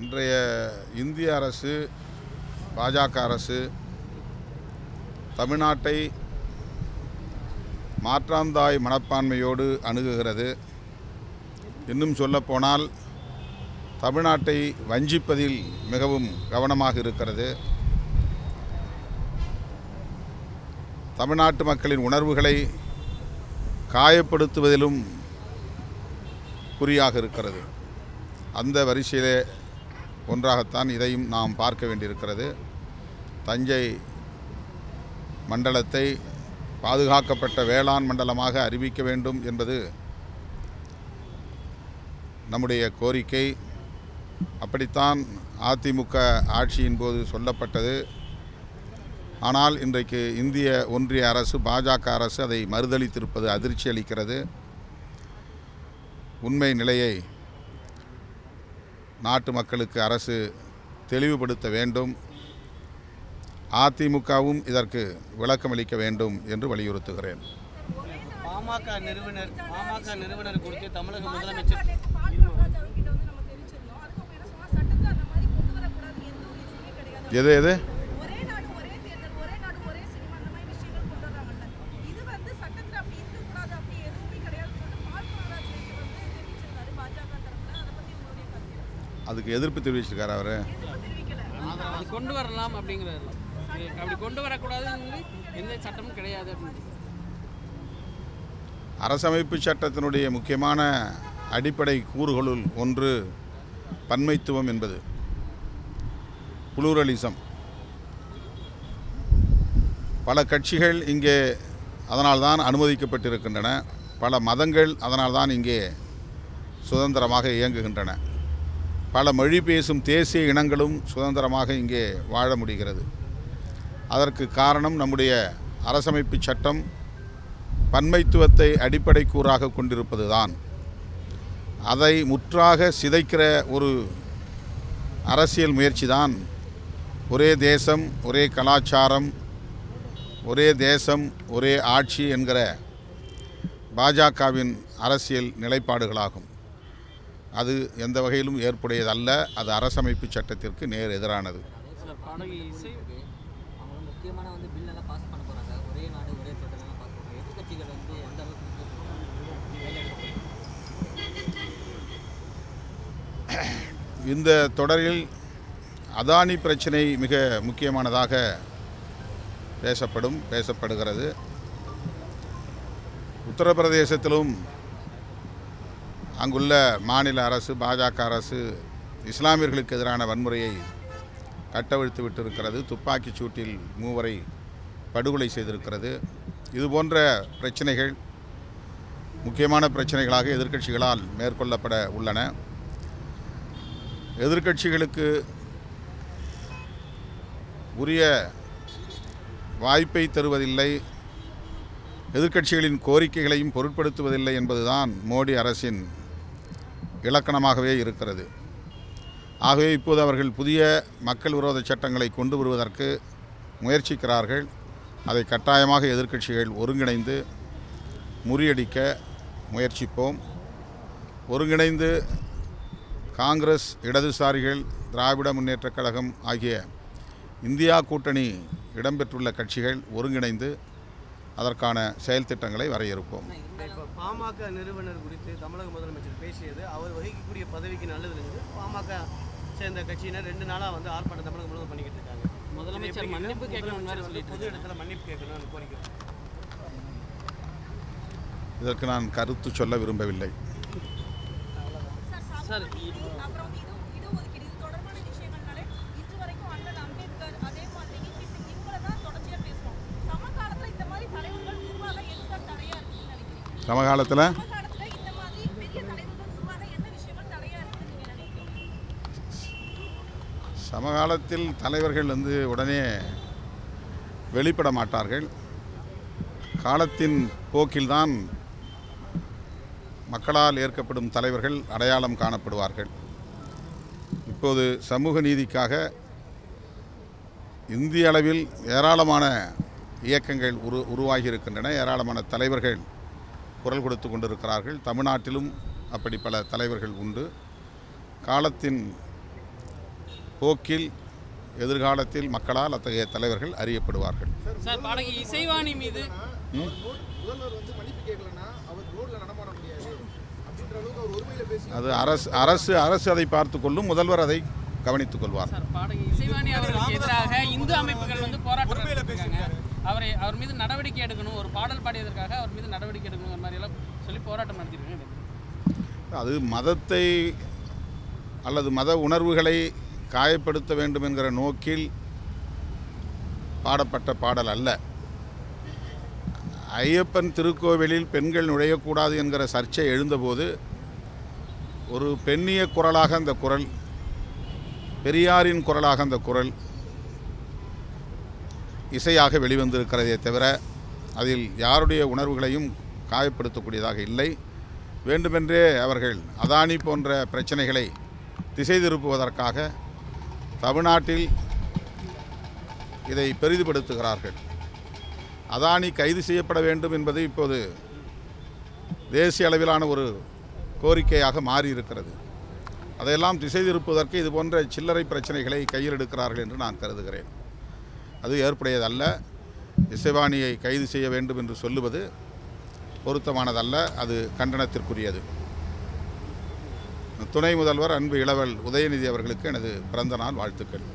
இன்றைய இந்திய அரசு, பாஜக அரசு தமிழ்நாட்டை மாற்றாந்தாய் மனப்பான்மையோடு அணுகுகிறது. இன்னும் சொல்லப்போனால் தமிழ்நாட்டை வஞ்சிப்பதில் மிகவும் கவனமாக இருக்கிறது. தமிழ்நாட்டு மக்களின் உணர்வுகளை காயப்படுத்துவதிலும் குறியாக இருக்கிறது. அந்த வரிசையிலே ஒன்றாகத்தான் இதையும் நாம் பார்க்க வேண்டியிருக்கிறது. தஞ்சை மண்டலத்தை பாதுகாக்கப்பட்ட வேளாண் மண்டலமாக அறிவிக்க வேண்டும் என்பது நம்முடைய கோரிக்கை. அப்படித்தான் அதிமுக ஆட்சியின் போது சொல்லப்பட்டது. ஆனால் இன்றைக்கு இந்திய ஒன்றிய அரசு, பாஜக அரசு அதை மறுதளித்திருப்பது அதிர்ச்சி அளிக்கிறது. உண்மை நிலையை நாட்டு மக்களுக்கு அரசு தெளிவுபடுத்த வேண்டும். அதிமுகவும் இதற்கு விளக்கமளிக்க வேண்டும் என்று வலியுறுத்துகிறேன். பாமக நிறுவனர் குறித்து தமிழக முதலமைச்சர் எது அதுக்கு எதிர்ப்பு தெரிவிச்சிருக்காரு. அவர் கொண்டு வரலாம் அப்படிங்கிறது, அப்படி கொண்டு வரக்கூடாதுன்னு எந்த சட்டமும் கிடையாது. அரசமைப்பு சட்டத்தினுடைய முக்கியமான அடிப்படை கூறுகளுள் ஒன்று பன்மைத்துவம் என்பது, புளூரலிசம். பல கட்சிகள் இங்கே அதனால்தான் அனுமதிக்கப்பட்டிருக்கின்றன. பல மதங்கள் அதனால்தான் இங்கே சுதந்திரமாக இயங்குகின்றன. பல மொழி பேசும் தேசிய இனங்களும் சுதந்திரமாக இங்கே வாழ முடிகிறது. அதற்கு காரணம் நம்முடைய அரசமைப்பு சட்டம் பன்மைத்துவத்தை அடிப்படை கூறாக கொண்டிருப்பது தான். அதை முற்றாக சிதைக்கிற ஒரு அரசியல் முயற்சி தான் ஒரே தேசம், ஒரே கலாச்சாரம், ஒரே தேசம், ஒரே ஆட்சி என்கிற பாஜகவின் அரசியல் நிலைப்பாடுகளாகும். அது எந்த வகையிலும் ஏற்புடையதல்ல. அது அரசமைப்பு சட்டத்திற்கு நேர் எதிரானது. இந்த தொடரில் அதானி பிரச்சினை மிக முக்கியமானதாக பேசப்படுகிறது. உத்தரப்பிரதேசத்திலும் அங்குள்ள மாநில அரசு, பாஜக அரசு இஸ்லாமியர்களுக்கு எதிரான வன்முறையை கட்டவிழ்த்து விட்டிருக்கிறது. துப்பாக்கிச் சூட்டில் 3 படுகொலை செய்திருக்கிறது. இதுபோன்ற பிரச்சனைகள் முக்கியமான பிரச்சனைகளாக எதிர்க்கட்சிகளால் மேற்கொள்ளப்பட உள்ளன. எதிர்க்கட்சிகளுக்கு உரிய வாய்ப்பை தருவதில்லை, எதிர்க்கட்சிகளின் கோரிக்கைகளையும் பொருட்படுத்துவதில்லை என்பதுதான் மோடி அரசின் இலக்கணமாகவே இருக்கிறது. ஆகவே இப்போது அவர்கள் புதிய மக்கள் விரோத சட்டங்களை கொண்டு வருவதற்கு முயற்சிக்கிறார்கள். அதை கட்டாயமாக எதிர்க்கட்சிகள் ஒருங்கிணைந்து முறியடிக்க முயற்சிப்போம். ஒருங்கிணைந்து காங்கிரஸ், இடதுசாரிகள், திராவிட முன்னேற்றக் கழகம் ஆகிய இந்தியா கூட்டணி இடம்பெற்றுள்ள கட்சிகள் ஒருங்கிணைந்து அதற்கான செயல் திட்டங்களை வரையறுப்போம். பாமக நிறுவனர் குறித்து தமிழக முதலமைச்சர் பேசியது அவர் வகிக்கக்கூடிய பதவிக்கு நல்லது. பாமக சேர்ந்த கட்சியினர் 2 நாளாக ஆர்ப்பாட்டம் தமிழக முழுவதும் பண்ணிக்கிட்டு இருக்காங்க. முதலமைச்சர் மன்னிப்பு கேட்கணும், பொது இடத்துல மன்னிப்பு கேட்கணும்னு கோரிக்கை. இதற்கு நான் கருத்து சொல்ல விரும்பவில்லை. சார், சமகாலத்தில் தலைவர்கள் உடனே வெளிப்பட மாட்டார்கள். காலத்தின் போக்கில்தான் மக்களால் ஏற்கப்படும் தலைவர்கள் அடையாளம் காணப்படுவார்கள். இப்போது சமூக நீதிக்காக இந்திய அளவில் ஏராளமான இயக்கங்கள் உருவாகி இருக்கின்றன. ஏராளமான தலைவர்கள் குரல் கொடுத்து கொண்டிருக்கிறார்கள். தமிழ்நாட்டிலும் அப்படி பல தலைவர்கள் உண்டு. காலத்தின் போக்கில் எதிர்காலத்தில் மக்களால் அத்தகைய தலைவர்கள் அறியப்படுவார்கள். சார் பாடகி இசைவாணி மீது முதல்வர் வந்து மன்னிப்பு கேட்கலன்னா அவர் ரோட்ல நடமாட முடியாது அப்படின்ற அளவுக்கு அவர் ஒருமையில பேசி அது அரசு அதை பார்த்து கொள்ளும், முதல்வர் அதை கவனித்துக் கொள்வார். சார் பாடகி இசைவாணி அவர்களுக்கு எதிராக இந்து அமைப்புகள் வந்து போராட்டம் நடத்திருக்காங்க. அவர் மீது நடவடிக்கை எடுக்கணும், ஒரு பாடல் பாடியதற்காக அவர் மீது நடவடிக்கை எடுக்கணும் அந்த மாதிரி எல்லாம் சொல்லி போராட்டம் நடத்திருக்காங்க. அது மதத்தை அல்லது மத உணர்வுகளை காயப்படுத்த வேண்டும் என்கிற நோக்கில் பாடப்பட்ட பாடல் அல்ல. ஐயப்பன் திருக்கோவிலில் பெண்கள் நுழையக்கூடாது என்கிற சர்ச்சை எழுந்தபோது ஒரு பெண்ணிய குரலாக அந்த குரல், பெரியாரின் குரலாக அந்த குரல் இசையாக வெளிவந்திருக்கிறதே தவிர அதில் யாருடைய உணர்வுகளையும் காயப்படுத்தக்கூடியதாக இல்லை. வேண்டுமென்றே அவர்கள் அதானி போன்ற பிரச்சனைகளை திசை திருப்புவதற்காக தமிழ்நாட்டில் இதை பெரிதுபடுத்துகிறார்கள். அதானி கைது செய்யப்பட வேண்டும் என்பது இப்போது தேசிய அளவிலான ஒரு கோரிக்கையாக மாறியிருக்கிறது. அதையெல்லாம் திசை திருப்புவதற்கு இது போன்ற சில்லறை பிரச்சனைகளை கையில் எடுக்கிறார்கள் என்று நான் கருதுகிறேன். அது ஏற்புடையதல்ல. இசைவாணியை கைது செய்ய வேண்டும் என்று சொல்லுவது பொருத்தமானதல்ல, அது கண்டனத்திற்குரியது. துணை முதல்வர் அன்பு இளவல் உதயநிதி அவர்களுக்கு எனது பிறந்த நாள் வாழ்த்துக்கள்.